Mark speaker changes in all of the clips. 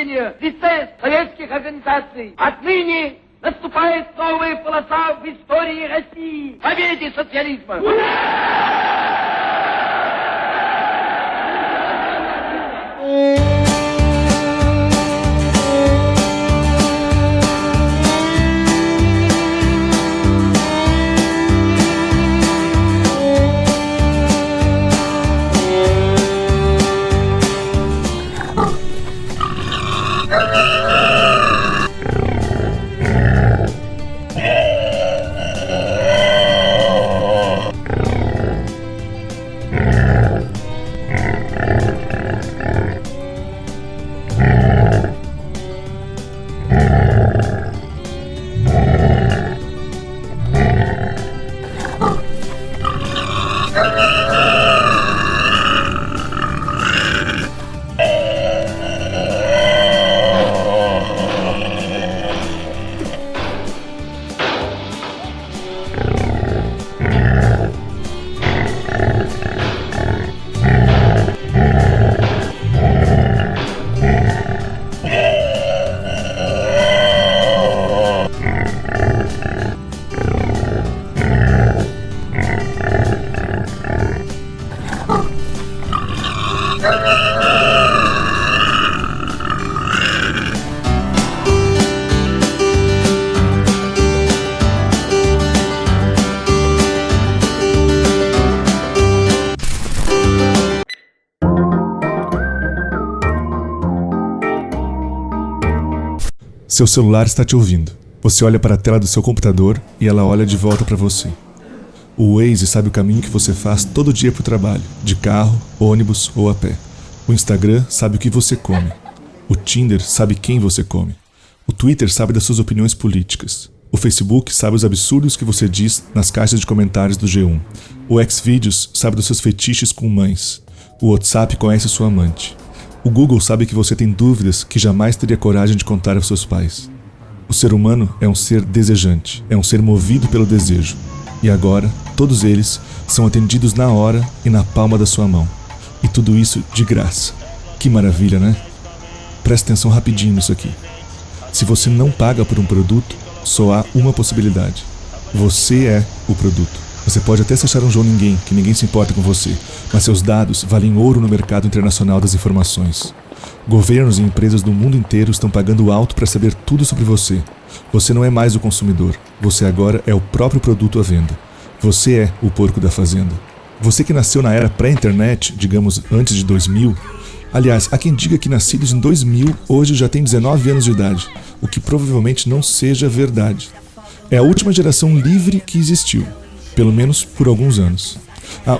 Speaker 1: населения, лице советских организаций. Отныне наступает новая полоса в истории России. Победе социализма!
Speaker 2: Seu celular está te ouvindo. Você olha para a tela do seu computador e ela olha de volta para você. O Waze sabe o caminho que você faz todo dia para o trabalho, de carro, ônibus ou a pé. O Instagram sabe o que você come. O Tinder sabe quem você come. O Twitter sabe das suas opiniões políticas. O Facebook sabe os absurdos que você diz nas caixas de comentários do G1. O Xvideos sabe dos seus fetiches com mães. O WhatsApp conhece sua amante. O Google sabe que você tem dúvidas que jamais teria coragem de contar aos seus pais. O ser humano é um ser desejante, é um ser movido pelo desejo. E agora, todos eles são atendidos na hora e na palma da sua mão. E tudo isso de graça. Que maravilha, né? Presta atenção rapidinho nisso aqui. Se você não paga por um produto, só há uma possibilidade. Você é o produto. Você pode até se achar um João Ninguém, que ninguém se importa com você, mas seus dados valem ouro no mercado internacional das informações. Governos e empresas do mundo inteiro estão pagando alto para saber tudo sobre você. Você não é mais o consumidor. Você agora é o próprio produto à venda. Você é o porco da fazenda. Você que nasceu na era pré-internet, digamos antes de 2000... Aliás, há quem diga que nascidos em 2000 hoje já tem 19 anos de idade, o que provavelmente não seja verdade. É a última geração livre que existiu, pelo menos por alguns anos.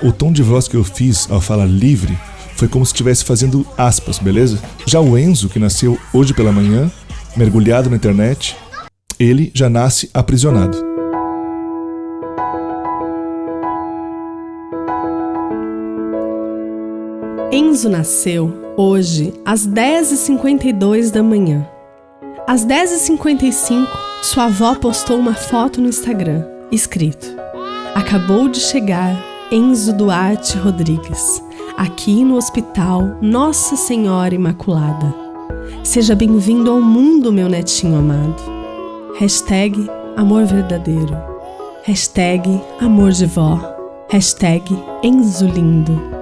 Speaker 2: O tom de voz que eu fiz ao falar livre foi como se estivesse fazendo aspas, beleza? Já o Enzo, que nasceu hoje pela manhã, mergulhado na internet, ele já nasce aprisionado.
Speaker 3: Enzo nasceu hoje às 10h52 da manhã. Às 10h55, sua avó postou uma foto no Instagram, escrito: "Acabou de chegar Enzo Duarte Rodrigues, aqui no Hospital Nossa Senhora Imaculada. Seja bem-vindo ao mundo, meu netinho amado. Hashtag amor verdadeiro. Hashtag amor de vó. Hashtag Enzo lindo."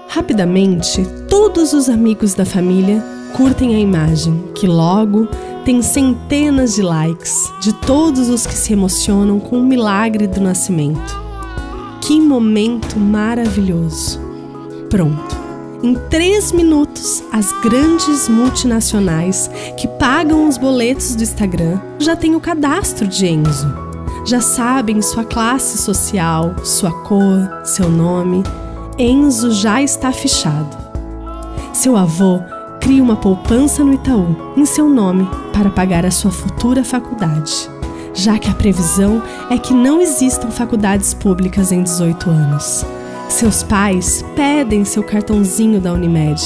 Speaker 3: Rapidamente, todos os amigos da família curtem a imagem, que logo tem centenas de likes de todos os que se emocionam com o milagre do nascimento. Que momento maravilhoso! Pronto! Em 3 minutos, as grandes multinacionais que pagam os boletos do Instagram já têm o cadastro de Enzo. Já sabem sua classe social, sua cor, seu nome. Enzo já está fichado. Seu avô cria uma poupança no Itaú em seu nome para pagar a sua futura faculdade, já que a previsão é que não existam faculdades públicas em 18 anos. Seus pais pedem seu cartãozinho da Unimed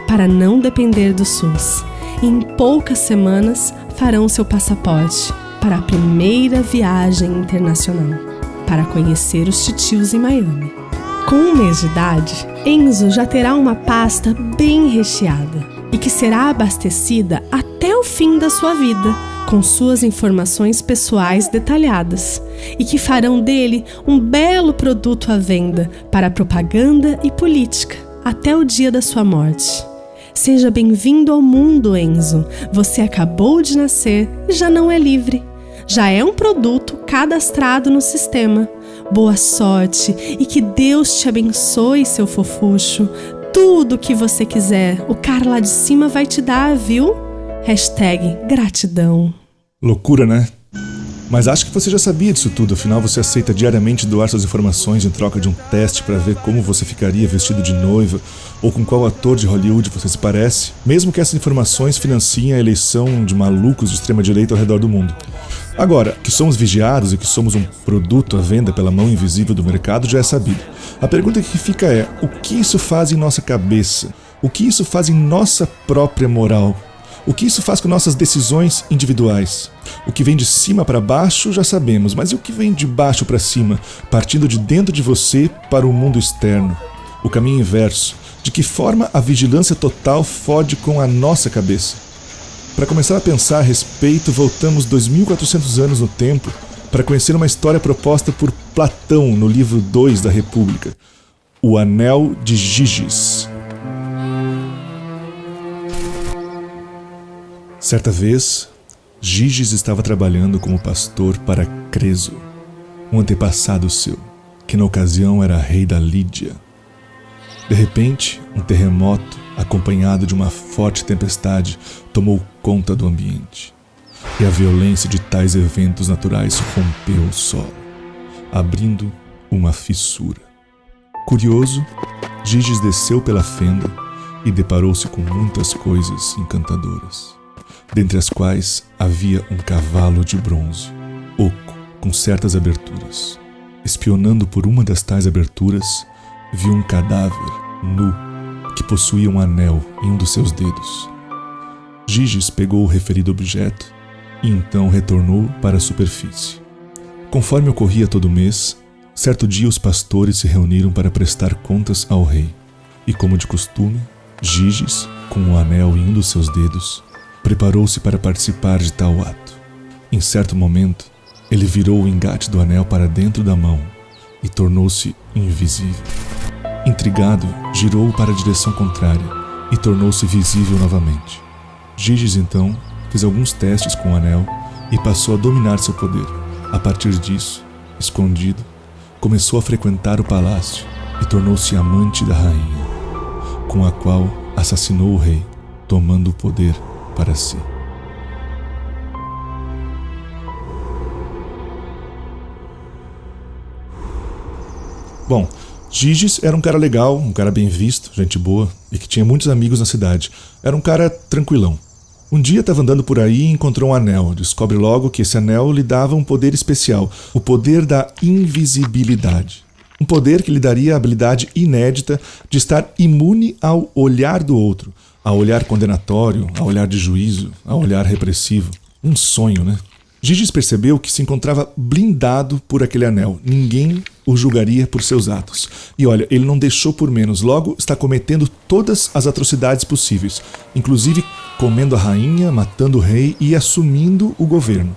Speaker 3: para não depender do SUS e em poucas semanas farão seu passaporte para a primeira viagem internacional, para conhecer os titios em Miami. Com 1 mês de idade, Enzo já terá uma pasta bem recheada. e que será abastecida até o fim da sua vida, com suas informações pessoais detalhadas, e que farão dele um belo produto à venda para propaganda e política, até o dia da sua morte. Seja bem-vindo ao mundo, Enzo. Você acabou de nascer e já não é livre. Já é um produto cadastrado no sistema. Boa sorte e que Deus te abençoe, seu fofucho. Tudo o que você quiser, o cara lá de cima vai te dar, viu? #gratidão.
Speaker 2: Loucura, né? Mas acho que você já sabia disso tudo, afinal você aceita diariamente doar suas informações em troca de um teste para ver como você ficaria vestido de noiva ou com qual ator de Hollywood você se parece, mesmo que essas informações financiem a eleição de malucos de extrema-direita ao redor do mundo. Agora, que somos vigiados e que somos um produto à venda pela mão invisível do mercado já é sabido. A pergunta que fica é, o que isso faz em nossa cabeça? O que isso faz em nossa própria moral? O que isso faz com nossas decisões individuais? O que vem de cima para baixo já sabemos, mas e o que vem de baixo para cima, partindo de dentro de você para o mundo externo? O caminho inverso. De que forma a vigilância total fode com a nossa cabeça? Para começar a pensar a respeito, voltamos 2.400 anos no tempo para conhecer uma história proposta por Platão no livro 2 da República, O Anel de Giges. Certa vez, Giges estava trabalhando como pastor para Creso, um antepassado seu, que na ocasião era rei da Lídia. De repente, um terremoto, acompanhado de uma forte tempestade, tomou conta do ambiente. E a violência de tais eventos naturais rompeu o solo, abrindo uma fissura. Curioso, Giges desceu pela fenda e deparou-se com muitas coisas encantadoras, dentre as quais havia um cavalo de bronze, oco, com certas aberturas. Espionando por uma das tais aberturas, viu um cadáver, nu, que possuía um anel em um dos seus dedos. Giges pegou o referido objeto e então retornou para a superfície. Conforme ocorria todo mês, certo dia os pastores se reuniram para prestar contas ao rei. E como de costume, Giges, com o anel em um dos seus dedos, preparou-se para participar de tal ato. Em certo momento, ele virou o engate do anel para dentro da mão e tornou-se invisível. Intrigado, girou para a direção contrária e tornou-se visível novamente. Giges, então, fez alguns testes com o anel e passou a dominar seu poder. A partir disso, escondido, começou a frequentar o palácio e tornou-se amante da rainha, com a qual assassinou o rei, tomando o poder para si. Bom, Giges era um cara legal, um cara bem visto, gente boa, e que tinha muitos amigos na cidade. Era um cara tranquilão. Um dia estava andando por aí e encontrou um anel. Descobre logo que esse anel lhe dava um poder especial, o poder da invisibilidade. Um poder que lhe daria a habilidade inédita de estar imune ao olhar do outro, ao olhar condenatório, ao olhar de juízo, ao olhar repressivo. Um sonho, né? Giges percebeu que se encontrava blindado por aquele anel. Ninguém o julgaria por seus atos. E olha, ele não deixou por menos. Logo, está cometendo todas as atrocidades possíveis, inclusive comendo a rainha, matando o rei e assumindo o governo.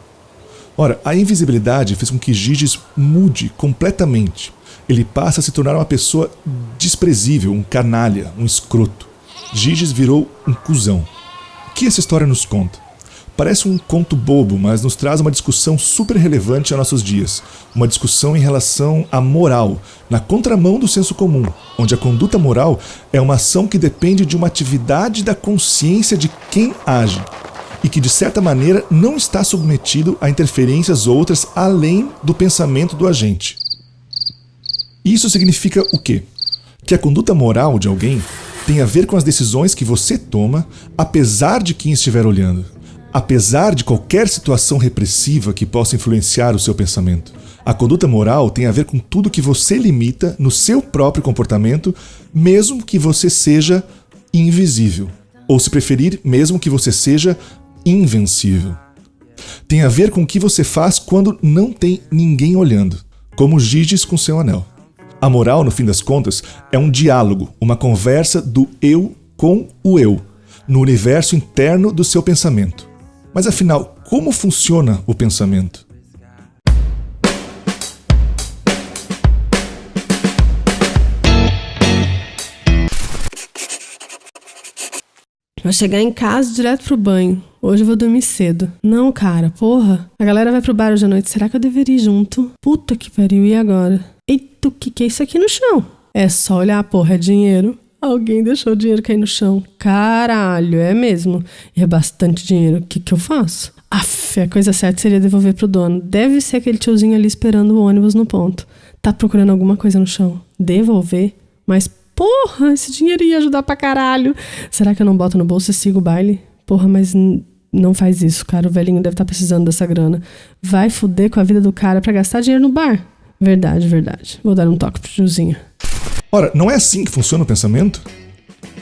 Speaker 2: Ora, a invisibilidade fez com que Giges mude completamente. Ele passa a se tornar uma pessoa desprezível, um canalha, um escroto. Giges virou um cuzão. O que essa história nos conta? Parece um conto bobo, mas nos traz uma discussão super relevante a nossos dias. Uma discussão em relação à moral, na contramão do senso comum, onde a conduta moral é uma ação que depende de uma atividade da consciência de quem age e que, de certa maneira, não está submetido a interferências outras além do pensamento do agente. Isso significa o quê? Que a conduta moral de alguém tem a ver com as decisões que você toma, apesar de quem estiver olhando. Apesar de qualquer situação repressiva que possa influenciar o seu pensamento. A conduta moral tem a ver com tudo que você limita no seu próprio comportamento, mesmo que você seja invisível. Ou, se preferir, mesmo que você seja invencível. Tem a ver com o que você faz quando não tem ninguém olhando, como Giges com seu anel. A moral, no fim das contas, é um diálogo, uma conversa do eu com o eu. no universo interno do seu pensamento. Mas afinal, como funciona o pensamento?
Speaker 3: Vou chegar em casa direto pro banho. Hoje eu vou dormir cedo. Não, cara, porra. A galera vai pro bar hoje à noite. Será que eu deveria ir junto? Puta que pariu, e agora? Eita, o que é isso aqui no chão? É só olhar, porra, é dinheiro. Alguém deixou o dinheiro cair no chão. Caralho, é mesmo. E é bastante dinheiro. O que eu faço? Aff, a coisa certa seria devolver pro dono. Deve ser aquele tiozinho ali esperando o ônibus no ponto. Tá procurando alguma coisa no chão. Devolver? Mas porra, esse dinheiro ia ajudar pra caralho. Será que eu não boto no bolso e sigo o baile? Porra, mas não faz isso, cara. O velhinho deve estar precisando dessa grana. Vai fuder com a vida do cara pra gastar dinheiro no bar. Verdade, verdade. Vou dar um toque pro tiozinho.
Speaker 2: Ora, não é assim que funciona o pensamento?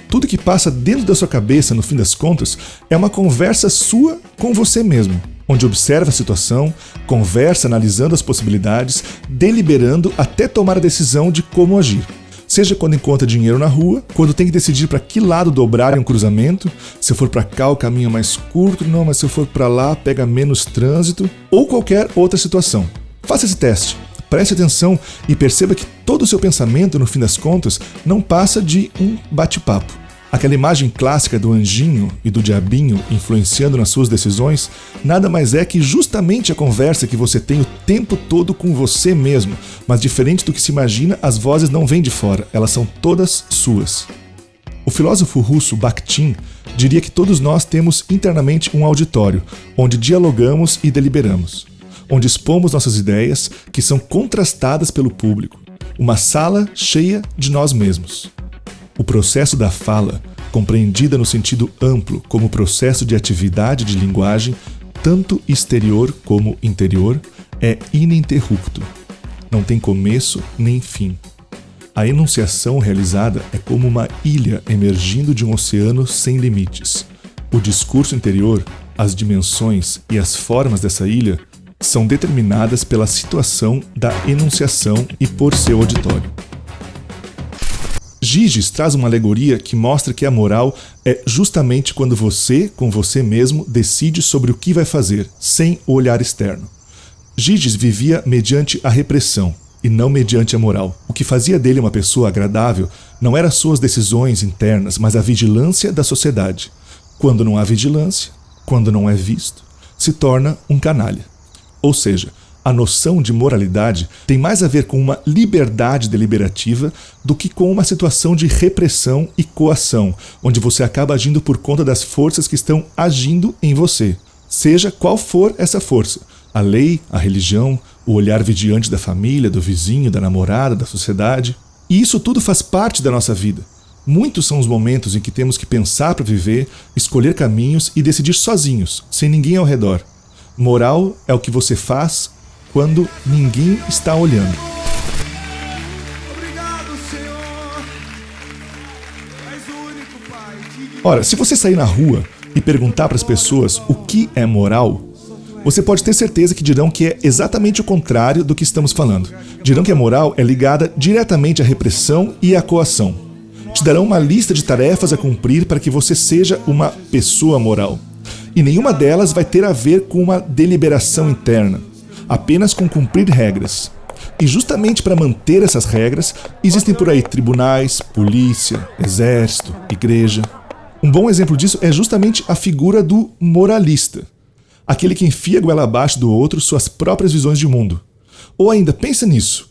Speaker 2: Tudo que passa dentro da sua cabeça, no fim das contas, é uma conversa sua com você mesmo, onde observa a situação, conversa analisando as possibilidades, deliberando até tomar a decisão de como agir. Seja quando encontra dinheiro na rua, quando tem que decidir para que lado dobrar em um cruzamento, se eu for para cá o caminho é mais curto, não, mas se eu for para lá pega menos trânsito, ou qualquer outra situação. Faça esse teste. Preste atenção e perceba que todo o seu pensamento, no fim das contas, não passa de um bate-papo. Aquela imagem clássica do anjinho e do diabinho influenciando nas suas decisões, nada mais é que justamente a conversa que você tem o tempo todo com você mesmo. Mas diferente do que se imagina, as vozes não vêm de fora, elas são todas suas. O filósofo russo Bakhtin diria que todos nós temos internamente um auditório, onde dialogamos e deliberamos, onde expomos nossas ideias, que são contrastadas pelo público. Uma sala cheia de nós mesmos. O processo da fala, compreendida no sentido amplo como processo de atividade de linguagem, tanto exterior como interior, é ininterrupto. Não tem começo nem fim. A enunciação realizada é como uma ilha emergindo de um oceano sem limites. O discurso interior, as dimensões e as formas dessa ilha são determinadas pela situação da enunciação e por seu auditório. Giges traz uma alegoria que mostra que a moral é justamente quando você, com você mesmo, decide sobre o que vai fazer, sem o olhar externo. Giges vivia mediante a repressão e não mediante a moral. O que fazia dele uma pessoa agradável não eram suas decisões internas, mas a vigilância da sociedade. Quando não há vigilância, quando não é visto, se torna um canalha. Ou seja, a noção de moralidade tem mais a ver com uma liberdade deliberativa do que com uma situação de repressão e coação, onde você acaba agindo por conta das forças que estão agindo em você. Seja qual for essa força, a lei, a religião, o olhar vigiante da família, do vizinho, da namorada, da sociedade. E isso tudo faz parte da nossa vida. Muitos são os momentos em que temos que pensar para viver, escolher caminhos e decidir sozinhos, sem ninguém ao redor. Moral é o que você faz quando ninguém está olhando.
Speaker 4: Obrigado, Senhor. És o único Pai.
Speaker 2: Ora, se você sair na rua e perguntar para as pessoas o que é moral, você pode ter certeza que dirão que é exatamente o contrário do que estamos falando. Dirão que a moral é ligada diretamente à repressão e à coação. Te darão uma lista de tarefas a cumprir para que você seja uma pessoa moral. E nenhuma delas vai ter a ver com uma deliberação interna, apenas com cumprir regras. E justamente para manter essas regras, existem por aí tribunais, polícia, exército, igreja. Um bom exemplo disso é justamente a figura do moralista, aquele que enfia a goela abaixo do outro suas próprias visões de mundo. Ou ainda, pensa nisso.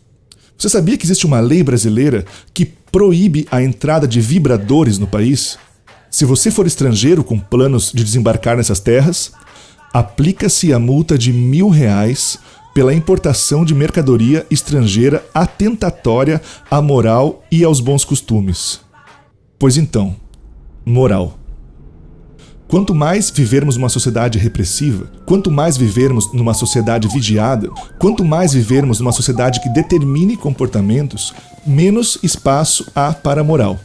Speaker 2: Você sabia que existe uma lei brasileira que proíbe a entrada de vibradores no país? Se você for estrangeiro com planos de desembarcar nessas terras, aplica-se a multa de R$1.000 pela importação de mercadoria estrangeira atentatória à moral e aos bons costumes. Pois então, moral. Quanto mais vivermos numa sociedade repressiva, quanto mais vivermos numa sociedade vigiada, quanto mais vivermos numa sociedade que determine comportamentos, menos espaço há para a moral.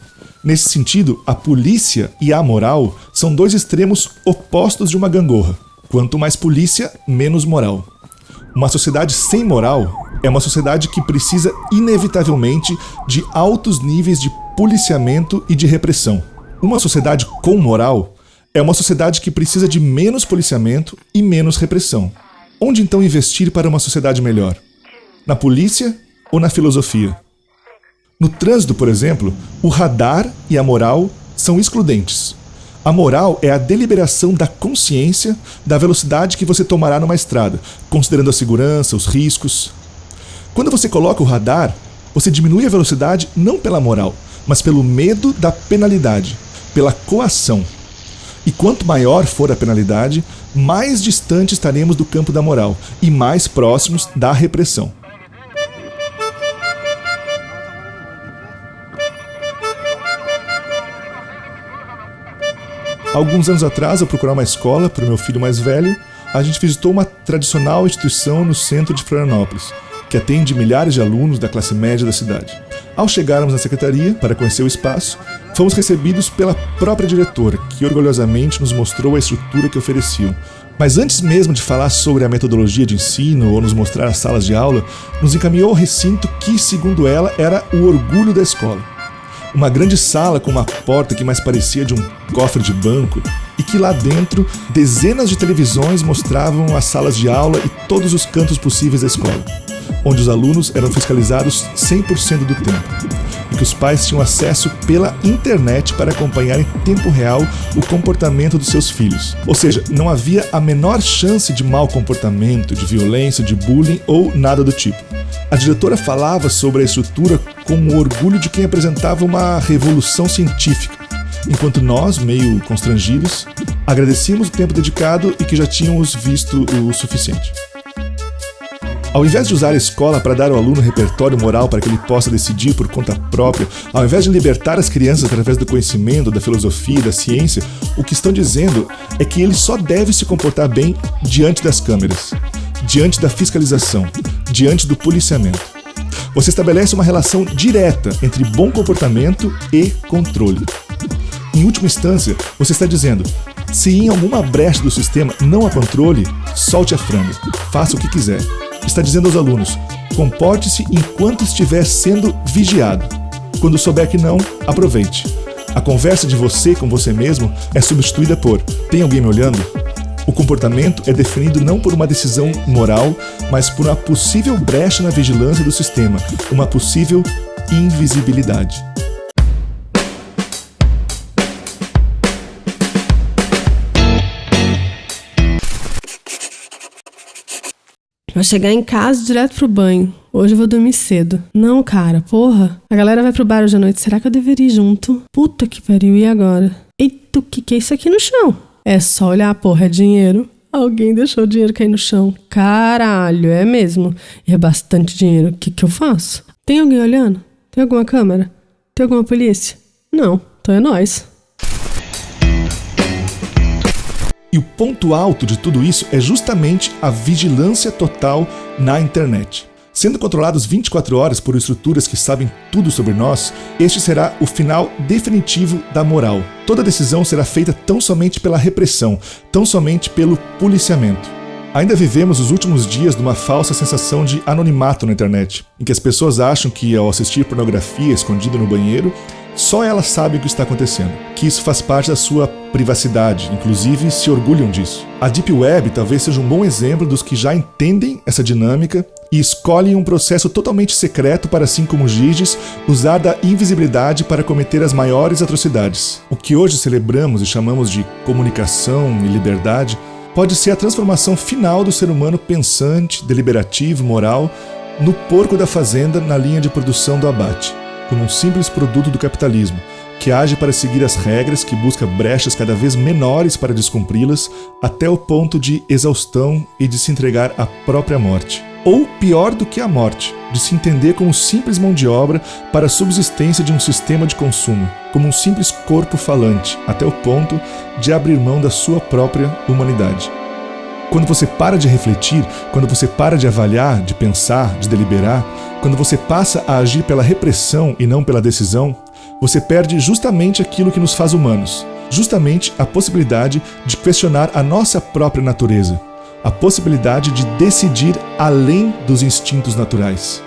Speaker 2: Nesse sentido, a polícia e a moral são dois extremos opostos de uma gangorra. Quanto mais polícia, menos moral. Uma sociedade sem moral é uma sociedade que precisa inevitavelmente de altos níveis de policiamento e de repressão. Uma sociedade com moral É uma sociedade que precisa de menos policiamento e menos repressão. Onde então investir para uma sociedade melhor? Na polícia ou na filosofia? No trânsito, por exemplo, o radar e a moral são excludentes. A moral é a deliberação da consciência da velocidade que você tomará numa estrada, considerando a segurança, os riscos. Quando você coloca o radar, você diminui a velocidade não pela moral, mas pelo medo da penalidade, pela coação. E quanto maior for a penalidade, mais distante estaremos do campo da moral e mais próximos da repressão. Alguns anos atrás, ao procurar uma escola para o meu filho mais velho, a gente visitou uma tradicional instituição no centro de Florianópolis, que atende milhares de alunos da classe média da cidade. Ao chegarmos na secretaria para conhecer o espaço, fomos recebidos pela própria diretora, que orgulhosamente nos mostrou a estrutura que ofereciam. Mas antes mesmo de falar sobre a metodologia de ensino ou nos mostrar as salas de aula, nos encaminhou ao recinto que, segundo ela, era o orgulho da escola. Uma grande sala com uma porta que mais parecia de um cofre de banco e que lá dentro dezenas de televisões mostravam as salas de aula e todos os cantos possíveis da escola, onde os alunos eram fiscalizados 100% do tempo e que os pais tinham acesso pela internet para acompanhar em tempo real o comportamento dos seus filhos. Ou seja, não havia a menor chance de mau comportamento, de violência, de bullying ou nada do tipo. A diretora falava sobre a estrutura com o orgulho de quem apresentava uma revolução científica, enquanto nós, meio constrangidos, agradecíamos o tempo dedicado e que já tínhamos visto o suficiente. Ao invés de usar a escola para dar ao aluno repertório moral para que ele possa decidir por conta própria, ao invés de libertar as crianças através do conhecimento, da filosofia, da ciência, o que estão dizendo é que ele só deve se comportar bem diante das câmeras, diante da fiscalização, diante do policiamento. Você estabelece uma relação direta entre bom comportamento e controle. Em última instância, você está dizendo: se em alguma brecha do sistema não há controle, solte a franga, faça o que quiser. Está dizendo aos alunos: comporte-se enquanto estiver sendo vigiado. Quando souber que não, aproveite. A conversa de você com você mesmo é substituída por: tem alguém me olhando? O comportamento é definido não por uma decisão moral, mas por uma possível brecha na vigilância do sistema, uma possível invisibilidade.
Speaker 3: Vou chegar em casa direto pro banho. Hoje eu vou dormir cedo. Não, cara, porra. A galera vai pro bar hoje à noite. Será que eu deveria ir junto? Puta que pariu, e agora? Eita, o que é isso aqui no chão? É só olhar, porra, é dinheiro. Alguém deixou o dinheiro cair no chão. Caralho, é mesmo. E é bastante dinheiro. O que eu faço? Tem alguém olhando? Tem alguma câmera? Tem alguma polícia? Não, então é nóis.
Speaker 2: E o ponto alto de tudo isso é justamente a vigilância total na internet. Sendo controlados 24 horas por estruturas que sabem tudo sobre nós, este será o final definitivo da moral. Toda decisão será feita tão somente pela repressão, tão somente pelo policiamento. Ainda vivemos os últimos dias de uma falsa sensação de anonimato na internet, em que as pessoas acham que, ao assistir pornografia escondida no banheiro, só elas sabem o que está acontecendo, que isso faz parte da sua privacidade, inclusive se orgulham disso. A Deep Web talvez seja um bom exemplo dos que já entendem essa dinâmica e escolhem um processo totalmente secreto para, assim como Giges, usar da invisibilidade para cometer as maiores atrocidades. O que hoje celebramos e chamamos de comunicação e liberdade pode ser a transformação final do ser humano pensante, deliberativo, moral, no porco da fazenda na linha de produção do abate, como um simples produto do capitalismo, que age para seguir as regras, que busca brechas cada vez menores para descumpri-las, até o ponto de exaustão e de se entregar à própria morte. Ou pior do que a morte, de se entender como simples mão de obra para a subsistência de um sistema de consumo, como um simples corpo falante, até o ponto de abrir mão da sua própria humanidade. Quando você para de refletir, quando você para de avaliar, de pensar, de deliberar, quando você passa a agir pela repressão e não pela decisão, você perde justamente aquilo que nos faz humanos, justamente a possibilidade de questionar a nossa própria natureza, a possibilidade de decidir além dos instintos naturais.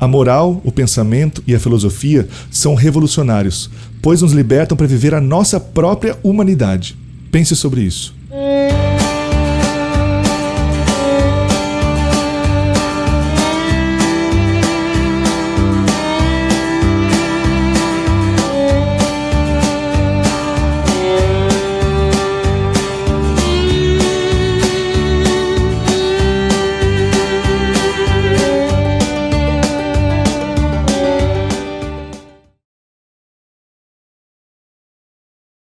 Speaker 2: A moral, o pensamento e a filosofia são revolucionários, pois nos libertam para viver a nossa própria humanidade. Pense sobre isso.